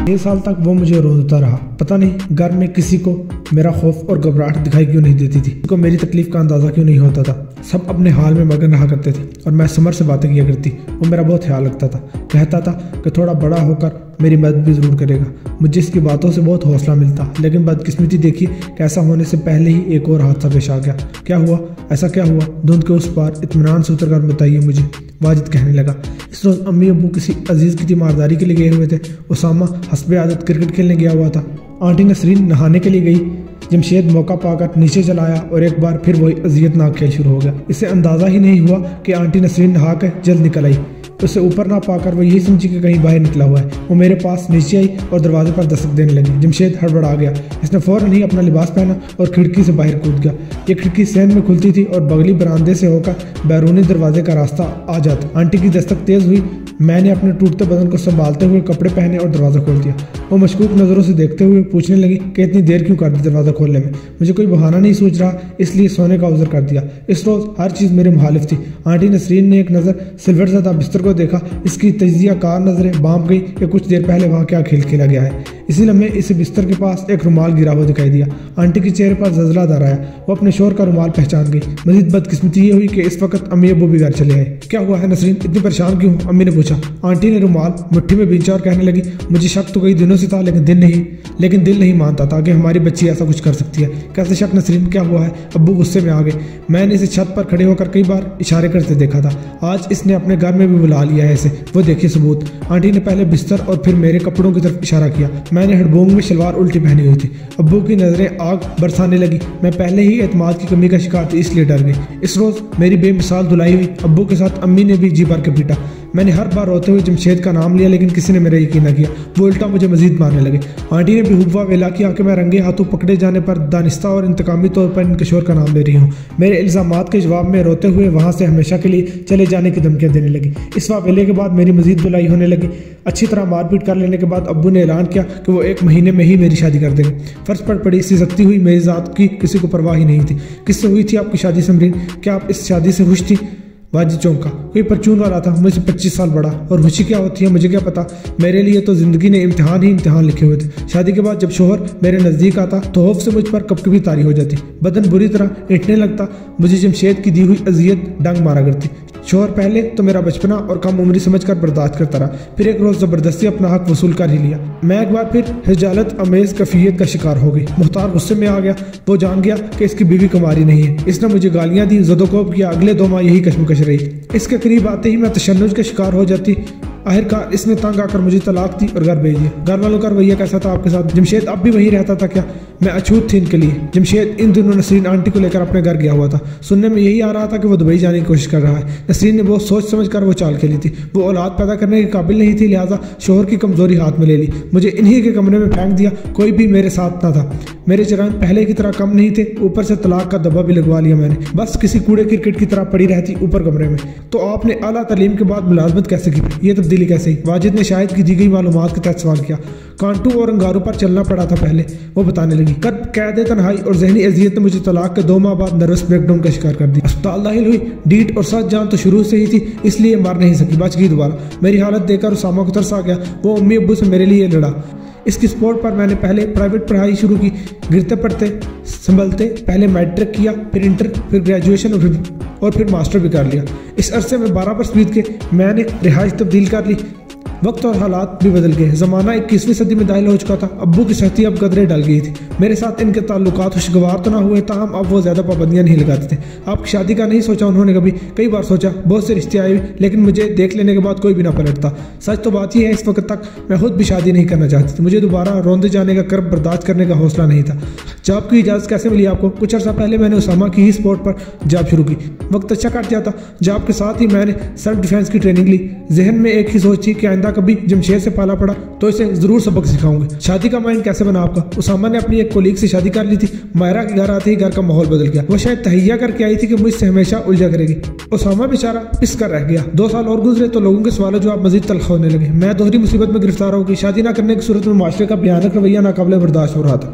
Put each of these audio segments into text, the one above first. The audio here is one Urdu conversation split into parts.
6 سال تک وہ مجھے روتا رہا. پتہ نہیں گھر میں کسی کو میرا خوف اور گھبراہٹ دکھائی کیوں نہیں دیتی تھی, کو میری تکلیف کا اندازہ کیوں نہیں ہوتا تھا. سب اپنے حال میں مگن رہا کرتے تھے اور میں سمر سے باتیں کیا کرتی. وہ میرا بہت خیال رکھتا تھا, کہتا تھا کہ تھوڑا بڑا ہو کر میری مدد بھی ضرور کرے گا. مجھے اس کی باتوں سے بہت حوصلہ ملتا, لیکن بدقسمتی دیکھیے کہ ایسا ہونے سے پہلے ہی ایک اور حادثہ پیش آ گیا. کیا ہوا؟ ایسا کیا ہوا؟ دھند کے اس پار اطمینان سے اتر کر بتائیے مجھے, واجد کہنے لگا. اس روز امی ابو کسی عزیز کی تیمارداری کے لیے گئے ہوئے تھے. اسامہ حسب عادت کرکٹ کھیلنے گیا ہوا تھا. آنٹی نسرین نہانے کے لیے گئی. جمشید موقع پا کر نیچے چلا آیا اور ایک بار پھر وہی اذیت ناک کھیل شروع ہو گیا. اسے اندازہ ہی نہیں ہوا کہ آنٹی نسرین نہا کر جلد نکل آئی. اسے اوپر نہ پا کر وہ یہی سمجھی کہ کہیں باہر نکلا ہوا ہے. وہ میرے پاس نیچے آئی اور دروازے پر دستک دینے لگی. جمشید ہڑبڑا گیا. اس نے فوراً ہی اپنا لباس پہنا اور کھڑکی سے باہر کود گیا. یہ کھڑکی صحن میں کھلتی تھی اور بغلی برآمدے سے ہو کر بیرونی دروازے کا راستہ آ جاتا. آنٹی کی دستک تیز ہوئی. میں نے اپنے ٹوٹتے بدن کو سنبھالتے ہوئے کپڑے پہنے اور دروازہ کھول دیا. وہ مشکوک نظروں سے دیکھتے ہوئے پوچھنے لگی کہ اتنی دیر کیوں کر دی دروازہ کھولنے میں. مجھے کوئی بہانہ نہیں سوچ رہا, اس لیے سونے کا عذر کر دیا. اس روز ہر چیز میرے مخالف تھی. آنٹی نسرین نے ایک نظر سلور زدہ بستر کو دیکھا. اس کی تجزیہ کار نظریں بانپ گئی کہ کچھ دیر پہلے وہاں کیا کھیل کھیلا گیا ہے. اسی لمحے اسے بستر کے پاس ایک رومال گرا ہوا دکھائی دیا. آنٹی کے چہرے پر زلزلہ دار آیا. وہ اپنے شوہر کا رومال پہچان گئی. مزید بدقسمتی یہ ہوئی کہ اس وقت امی ابو بھی گھر چلے آئے. کیا ہوا ہے نسرین, اتنی پریشان کیوں؟ امی نے پوچھا. آنٹی نے رومال مٹھی میں بینچا اور کہنے لگی, مجھے شک تو کئی دنوں سے تھا لیکن دل نہیں مانتا تھا کہ ہماری بچی ایسا کچھ کر سکتی ہے. کیسے شک نسرین, کیا ہوا ہے؟ ابو غصے میں آ گئے. میں نے اسے چھت پر کھڑے ہو کر کئی بار اشارے کرتے دیکھا تھا. آج اس نے اپنے گھر میں بھی بلا لیا ہے اسے. وہ دیکھیے ثبوت. آنٹی نے پہلے بستر اور پھر میرے کپڑوں کی طرف اشارہ کیا. میں نے ہڈبونگ میں شلوار الٹی پہنی ہوئی تھی. ابو کی نظریں آگ برسانے لگی. میں پہلے ہی اعتماد کی کمی کا شکار تھی, اس لیے ڈر گئی. اس روز میری بے مثال دھلائی ہوئی. ابو کے ساتھ امی نے بھی جی بھر کے پیٹا. میں نے ہر بار روتے ہوئے جمشید کا نام لیا, لیکن کسی نے میرا یقین نہ کیا. وہ الٹا مجھے مزید مارنے لگے. آنٹی نے بھی ہوا ویلا کیا کہ میں رنگے ہاتھوں پکڑے جانے پر دانستہ اور انتقامی طور پر ان کے شوہر کا نام لے رہی ہوں. میرے الزامات کے جواب میں روتے ہوئے وہاں سے ہمیشہ کے لیے چلے جانے کی دھمکیاں دینے لگی. اس واویلے کے بعد میری مزید دھلائی ہونے لگی. اچھی طرح مار پیٹ کر لینے کے بعد ابو نے اعلان کیا کہ وہ 1 مہینے میں ہی میری شادی کر دیں گے. فرض پر پڑی سکتی ہوئی میری ذات کی کسی کو پرواہ ہی نہیں تھی. کس سے ہوئی تھی آپ کی شادی سمرین؟ کیا آپ اس شادی سے خوش تھی؟ واجد چونکا. کوئی پرچون والا تھا, مجھ سے 25 سال بڑا. اور خوشی کیا ہوتی ہے مجھے کیا پتا. میرے لیے تو زندگی نے امتحان ہی امتحان لکھے ہوئے تھے. شادی کے بعد جب شوہر میرے نزدیک آتا تو خوف سے مجھ پر کپکپی طاری ہو جاتی. بدن بری طرح اینٹنے لگتا. مجھے جمشید کی دی ہوئی اذیت ڈنگ مارا کرتی. شوہر پہلے تو میرا بچپنا اور کم عمری سمجھ کر برداشت کرتا رہا, پھر ایک روز زبردستی اپنا حق وصول کر ہی لیا. میں ایک بار پھر حجالت امیز کفیت کا شکار ہو گئی. مختار غصے میں آ گیا. وہ جان گیا کہ اس کی بیوی کماری نہیں ہے. اس نے مجھے گالیاں دی, زد و کوب کیا. اگلے 2 ماہ یہی کشمکش رہی. اس کے قریب آتے ہی میں تشنج کا شکار ہو جاتی. آخرکار اس نے تنگ آ کر مجھے طلاق دی اور گھر بھیج دیا. گھر والوں کا رویہ کیسا تھا آپ کے ساتھ؟ جمشید اب بھی وہی رہتا تھا کیا؟ میں اچھوت تھی ان کے لیے. جمشید ان دنوں نسرین آنٹی کو لے کر اپنے گھر گیا ہوا تھا. سننے میں یہی آ رہا تھا کہ وہ دبئی جانے کی کوشش کر رہا ہے. نسرین نے بہت سوچ سمجھ کر وہ چال کھیلی تھی. وہ اولاد پیدا کرنے کے قابل نہیں تھی, لہٰذا شوہر کی کمزوری ہاتھ میں لے لی. مجھے انہی کے کمرے میں پھینک دیا. کوئی بھی میرے ساتھ نہ تھا. میرے جرائم پہلے کی طرح کم نہیں تھے, اوپر سے طلاق کا دبا بھی لگوا لیا میں نے. بس کسی کوڑے کرکٹ کی طرح پڑی رہتی اوپر کمرے میں. تو آپ نے اعلیٰ تعلیم کے بعد ملازمت کیسے کی؟ یہ تبدیلی کیسے ہی؟ واجد نے شاہد کی دی گئی معلومات کے تحت سوال کیا. کانٹو اور انگاروں پر چلنا پڑا تھا پہلے. وہ بتانے لگی. قید تنہائی اور ذہنی اذیت نے مجھے طلاق کے 2 ماہ بعد نروس بریک ڈاؤن کا شکار کر دیا. اسپتال داخل ہوئی. ڈیٹ اور سچ جان تو شروع سے ہی تھی, اس لیے مر نہیں سکی, بچ گئی دوبارہ. میری حالت دیکھ کر اسامہ کو ترس آ گیا. وہ امی ابو سے میرے لیے لڑا. اس کی سپورٹ پر میں نے پہلے پرائیویٹ پڑھائی شروع کی. گرتے پڑتے سنبھلتے پہلے میٹرک کیا, پھر انٹر, پھر گریجویشن اور پھر ماسٹر بھی کر لیا. اس عرصے میں 12 برس بیت کے میں نے رہائش تبدیل کر لی. وقت اور حالات بھی بدل گئے. زمانہ 21ویں صدی میں داخل ہو چکا تھا. ابو کی سختی اب قدرے ڈل گئی تھی. میرے ساتھ ان کے تعلقات خوشگوار تو نہ ہوئے, تاہم اب وہ زیادہ پابندیاں نہیں لگاتے تھے. آپ کی شادی کا نہیں سوچا انہوں نے کبھی؟ کئی بار سوچا, بہت سے رشتے آئے, لیکن مجھے دیکھ لینے کے بعد کوئی بھی نہ پلٹتا. سچ تو بات یہ ہے اس وقت تک میں خود بھی شادی نہیں کرنا چاہتی تھی. مجھے دوبارہ روندے جانے کا کرب برداشت کرنے کا حوصلہ نہیں تھا. جاب کی اجازت کیسے ملی آپ کو؟ کچھ عرصہ پہلے میں نے اسامہ کی ہی سپورٹ پر جاب شروع کی. وقت اچھا کٹ جاتا. جاب کے ساتھ ہی میں نے سیلف ڈیفینس کی ٹریننگ لی. ذہن میں ایک ہی سوچ تھی کہ آئندہ کبھی جمشید سے پالا پڑا تو اسے ضرور سبق سکھاؤں گے. شادی کا مائنڈ کیسے بنا آپ کا؟ اسامہ نے اپنی ایک کولیگ سے شادی کر لی تھی. مائرہ کے گھر آتے ہی گھر کا ماحول بدل گیا. وہ شاید تہیہ کر کے آئی تھی کہ مجھ سے ہمیشہ الجھا کرے گی. اسامہ بیچارہ پس کر رہ گیا. 2 سال اور گزرے تو لوگوں کے سوال و جواب مزید تلخ ہونے لگے. میں دوہری مصیبت میں گرفتار ہو گئی. شادی نہ کرنے کی صورت میں معاشرے کا بھیانک رویہ ناقابل برداشت ہو رہا تھا.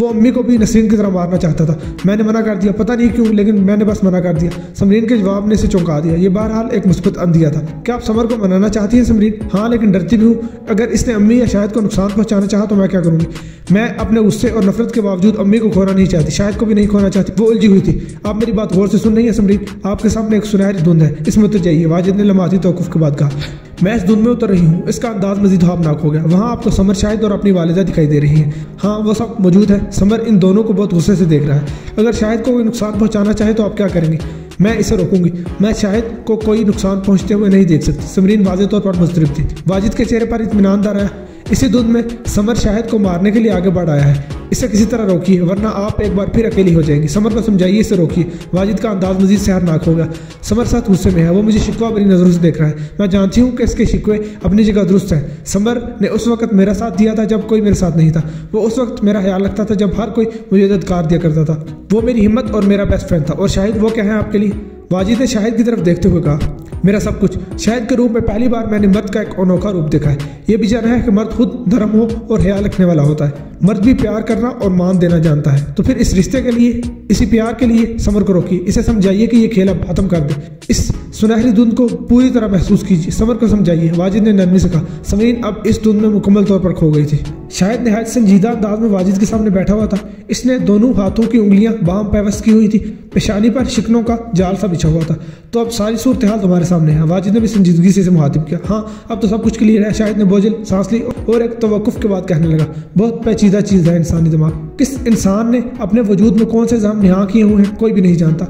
وہ امی کو بھی نسرین کی طرح مارنا چاہتا تھا، میں نے منع کر دیا، پتہ نہیں کیوں لیکن میں نے بس منع کر دیا۔ سمرین کے جواب نے اسے چونکا دیا۔ یہ بہرحال ایک مثبت اندیا تھا۔ کیا آپ سمر کو منانا چاہتی ہیں سمرین؟ ہاں لیکن ڈرتی بھی ہوں، اگر اس نے امی یا شاہد کو نقصان پہنچانا چاہا تو میں کیا کروں گی؟ میں اپنے غصے اور نفرت کے باوجود امی کو کھونا نہیں چاہتی، شاہد کو بھی نہیں کھونا چاہتی۔ وہ الجھی ہوئی تھی۔ آپ میری بات غور سے سن رہی ہیں سمرین؟ آپ کے سامنے ایک سنہری دھند ہے، اس میں اتر جائیے، واجد نے لمحاتی توقف کے بعد کہا۔ میں اس دھند میں اتر رہی ہوں۔ اس کا انداز مزید خوفناک ہو گیا۔ وہاں آپ کو سمر، شاہد اور اپنی والدہ دکھائی دے رہی ہیں۔ ہاں وہ سب موجود ہے۔ سمر ان دونوں کو بہت غصے سے دیکھ رہا ہے۔ اگر شاہد کو کوئی نقصان پہنچانا چاہے تو آپ کیا کریں گے؟ میں اسے روکوں گی، میں شاہد کو کوئی نقصان پہنچتے ہوئے نہیں دیکھ سکتی۔ سمرین واضح طور پر مضطرب تھی۔ واجد کے چہرے پر اطمینان دار آیا۔ اسی دھند میں سمر شاہد کو مارنے کے لیے آگے بڑھ آیا ہے، اسے کسی طرح روکیے ورنہ آپ ایک بار پھر اکیلی ہو جائیں گی۔ سمر کو سمجھائیے، اسے روکیے۔ واجد کا انداز مزید سحرناک ہو گیا۔ سمر سخت غصے میں ہے، وہ مجھے شکوہ بری نظروں سے دیکھ رہا ہے۔ میں جانتی ہوں کہ اس کے شکوے اپنی جگہ درست ہیں۔ سمر نے اس وقت میرا ساتھ دیا تھا جب کوئی میرے ساتھ نہیں تھا، وہ اس وقت میرا خیال رکھتا تھا جب ہر کوئی مجھے دھتکار دیا کرتا تھا۔ وہ میری ہمت اور میرا بیسٹ فرینڈ تھا۔ اور شاہد وہ کیا ہے آپ کے لیے؟ واجد نے شاہد کی طرف دیکھتے ہوئے کہا، میرا سب کچھ۔ شاہد کے روپ میں پہلی بار میں نے مرد کا ایک انوکھا روپ دیکھا ہے۔ یہ بھی جانا ہے کہ مرد خود نرم ہو اور خیال رکھنے والا ہوتا ہے۔ مرد بھی پیار کرنا اور مان دینا جانتا ہے۔ تو پھر اس رشتے کے لیے، اسی پیار کے لیے سمر کو روکیے، اسے سمجھائیے کہ یہ کھیل اب ختم کر دے۔ اس سنہری دھند کو پوری طرح محسوس کیجیے، سمر کو سمجھائیے، واجد نے نرمی سے کہا۔ سمرین اب اس دھند میں مکمل طور پر کھو گئی تھی۔ شاہد نہایت سنجیدہ انداز میں واجد کے سامنے بیٹھا ہوا تھا۔ اس نے دونوں ہاتھوں کی انگلیاں باہم پیوست کی ہوئی تھی، پیشانی پر شکنوں کا جال سا بچھا ہوا تھا۔ تو اب ساری صورتحال تمہارے سامنے ہے۔ واجد نے بھی سنجیدگی سے اسے مخاطب کیا۔ ہاں اب تو سب کچھ کلیئر ہے۔ شاہد نے بوجھل سانس لی اور ایک توقف کے بعد کہنے لگا، بہت پیچیدہ چیز ہے انسانی دماغ۔ کس انسان نے اپنے وجود میں کون سے زخم نہاں کیے ہوئے ہیں کوئی بھی نہیں جانتا۔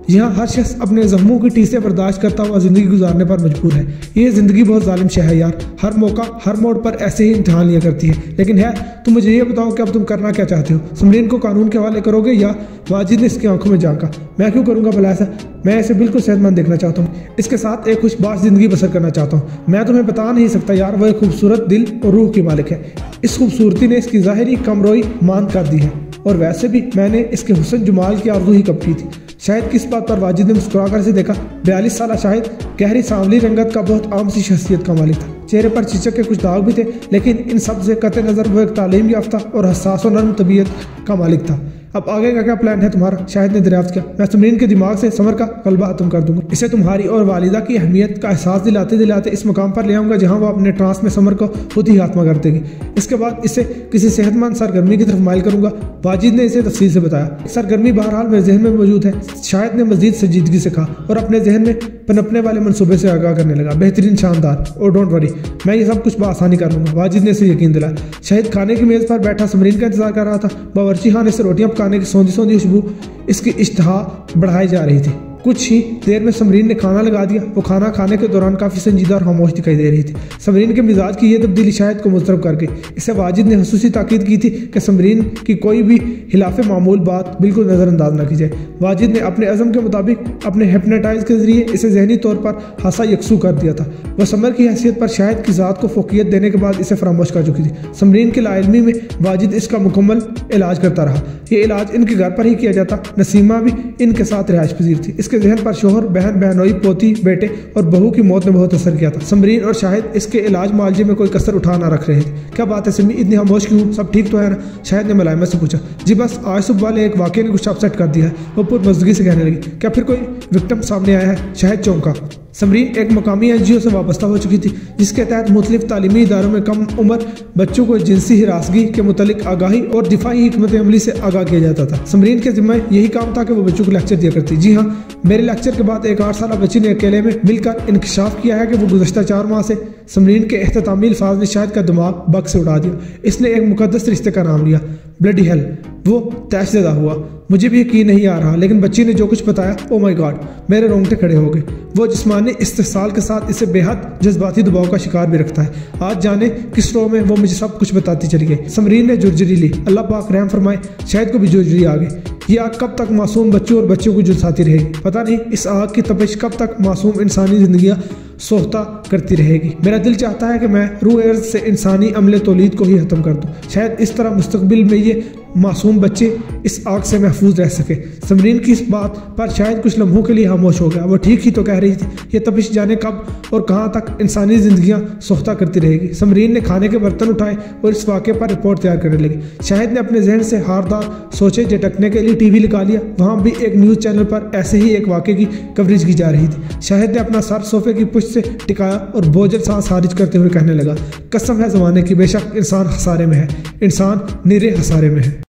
یہاں ہر شخص اپنے زخموں کی ٹیسیں برداشت کرتا ہوا زندگی گزارنے پر مجبور ہے۔ یہ زندگی بہت ظالم شے ہے یار، ہر موقع ہر موڑ پر ایسے ہی امتحان لیا کرتی ہے۔ لیکن ہے تم مجھے یہ بتاؤ کہ اب تم کرنا کیا چاہتے ہو؟ سمرین کو قانون کے حوالے کرو گے یا؟ واجد نے اس کی آنکھوں میں جھانکا۔ میں کیوں کروں گا بھلا ایسا؟ میں اسے بالکل صحت مند دیکھنا چاہتا ہوں، اس کے ساتھ ایک خوش باش زندگی بسر کرنا چاہتا ہوں۔ میں تمہیں بتا نہیں سکتا یار، وہ ایک خوبصورت دل اور روح کی مالک ہے۔ اس خوبصورتی نے اس کی ظاہری کمروئی ماند کر دی ہے، اور ویسے بھی میں نے اس کے حسن جمال کی آرزو ہی کب کی تھی۔ شاہد کس بات پر؟ واجد نے مسکرا کر اسے دیکھا۔ 42 سالہ شاہد گہری سانولی رنگت کا بہت عام سی شخصیت کا مالک تھا۔ چہرے پر چچک کے کچھ داغ بھی تھے، لیکن ان سب سے قطع نظر وہ ایک تعلیم یافتہ اور حساس و نرم طبیعت کا مالک تھا۔ اب آگے کا کیا پلان ہے تمہارا؟ شاہد نے دریافت کیا۔ میں سمرین کے دماغ سے سمر کا غلبہ ختم کر دوں گا، اسے تمہاری اور والدہ کی اہمیت کا احساس دلاتے دلاتے اس مقام پر لے آؤں گا جہاں وہ اپنے ٹرانس میں سمر کو خود ہی خاتمہ کر دے گی۔ اس کے بعد اسے کسی صحت مند سرگرمی کی طرف مائل کروں گا۔ واجد نے اسے تفصیل سے بتایا۔ سرگرمی بہرحال میرے ذہن میں موجود ہے، شاہد نے مزید سنجیدگی سے کہا اور اپنے ذہن میں پنپنے والے منصوبے سے آگاہ کرنے لگا۔ بہترین، شاندار، اور ڈونٹ وری، میں یہ سب کچھ بآسانی کر لوں گا۔ واجد نے اسے یقین دلایا۔ شاہد کھانے کی میز پر بیٹھا سمرین کا انتظار کر رہا تھا۔ باورچی خانے سے روٹیاں پکانے کی سوندھی سوندھی خوشبو اس کی اشتہا بڑھائی جا رہی تھی۔ کچھ ہی دیر میں سمرین نے کھانا لگا دیا۔ وہ کھانا کھانے کے دوران کافی سنجیدہ اور خاموش دکھائی دے رہی تھی۔ سمرین کے مزاج کی یہ تبدیلی شاہد کو مضطرب کر گئی۔ اسے واجد نے خصوصی تاکید کی تھی کہ سمرین کی کوئی بھی خلاف معمول بات بالکل نظر انداز نہ کی جائے۔ واجد نے اپنے عزم کے مطابق اپنے ہپنوٹائز کے ذریعے اسے ذہنی طور پر ہاسا یکسو کر دیا تھا۔ وہ سمر کی حیثیت پر شاہد کی ذات کو فوقیت دینے کے بعد اسے فراموش کر چکی تھی۔ سمرین کی لا علمی میں واجد اس کا مکمل علاج کرتا رہا۔ یہ علاج ان کے گھر پر ہی کیا جاتا۔ نسیمہ بھی ان کے ساتھ رہائش پذیر تھی۔ اس کے ذہن پر شوہر، بہن، بہنوئی، پوتی، بیٹے اور بہو کی موت نے بہت اثر کیا تھا۔ سمرین اور شاہد اس کے علاج معالجے میں کوئی کسر اٹھا نہ رکھ رہے تھے۔ کیا بات ہے سمی، اتنی خاموش کیوں؟ سب ٹھیک تو ہے نا؟ شاہد نے ملائمت سے پوچھا۔ جی بس آج صبح والے ایک واقعے نے کچھ اپسیٹ کر دیا ہے، وہ پرمزدگی سے کہنے لگی۔ کیا پھر کوئی وکٹم سامنے آیا ہے؟ شاہد چونکا۔ سمرین ایک مقامی NGO سے وابستہ ہو چکی تھی جس کے تحت مختلف تعلیمی اداروں میں کم عمر بچوں کو جنسی ہراسگی کے متعلق آگاہی اور دفاعی حکمت عملی سے آگاہ کیا جاتا تھا۔ سمرین کے ذمہ یہی کام تھا کہ وہ بچوں کو لیکچر دیا کرتی۔ جی ہاں، میرے لیکچر کے بعد ایک 8 سالہ بچی نے اکیلے میں مل کر انکشاف کیا ہے کہ وہ گزشتہ 4 ماہ سے سمرین کے اختتامی الفاظ نے شاہد کا دماغ بگ سے اڑا دیا۔ اس نے ایک مقدس رشتے کا نام لیا، بلڈی ہیل۔ وہ طیش زدہ ہوا۔ مجھے بھی یقین نہیں آ رہا، لیکن بچی نے جو کچھ بتایا، او مائی گاڈ، میرے رونگٹے کھڑے ہو گئے۔ وہ جسمانی استحصال کے ساتھ اسے بے حد جذباتی دباؤ کا شکار بھی رکھتا ہے۔ آج جانے کس رو میں وہ مجھے سب کچھ بتاتی چلی گئی۔ سمرین نے جرجری لی۔ اللہ پاک رحم فرمائے، شاہد کو بھی جرجری آ گئی۔ یہ آگ کب تک معصوم بچوں اور بچوں کو جلساتی رہے گی؟ پتہ نہیں اس آگ کی تپش کب تک معصوم انسانی زندگیاں سوختہ کرتی رہے گی۔ میرا دل چاہتا ہے کہ میں روح ارض سے انسانی عمل تولید کو ہی ختم کر دوں۔ شاید اس طرح مستقبل میں یہ معصوم بچے اس آگ سے محفوظ رہ سکے۔ سمرین کی اس بات پر شاید کچھ لمحوں کے لیے خاموش ہو گیا۔ وہ ٹھیک ہی تو کہہ رہی تھی، یہ تپش جانے کب اور کہاں تک انسانی زندگیاں سوختہ کرتی رہے گی۔ سمرین نے کھانے کے برتن اٹھائے اور اس واقعے پر رپورٹ تیار کرنے لگی۔ شاہد نے اپنے ذہن سے ہاردار سوچے جھٹکنے کے لیے ٹی وی لگا لیا۔ وہاں بھی ایک نیوز چینل پر ایسے ہی ایک واقعے کی کوریج کی جا رہی تھی۔ شاہد نے اپنا سر صوفے کی پشت سے ٹکایا اور بوجھل سانس خارج کرتے ہوئے کہنے لگا، قسم ہے زمانے کی، بے شک انسان خسارے میں ہے، انسان نرے خسارے میں ہے۔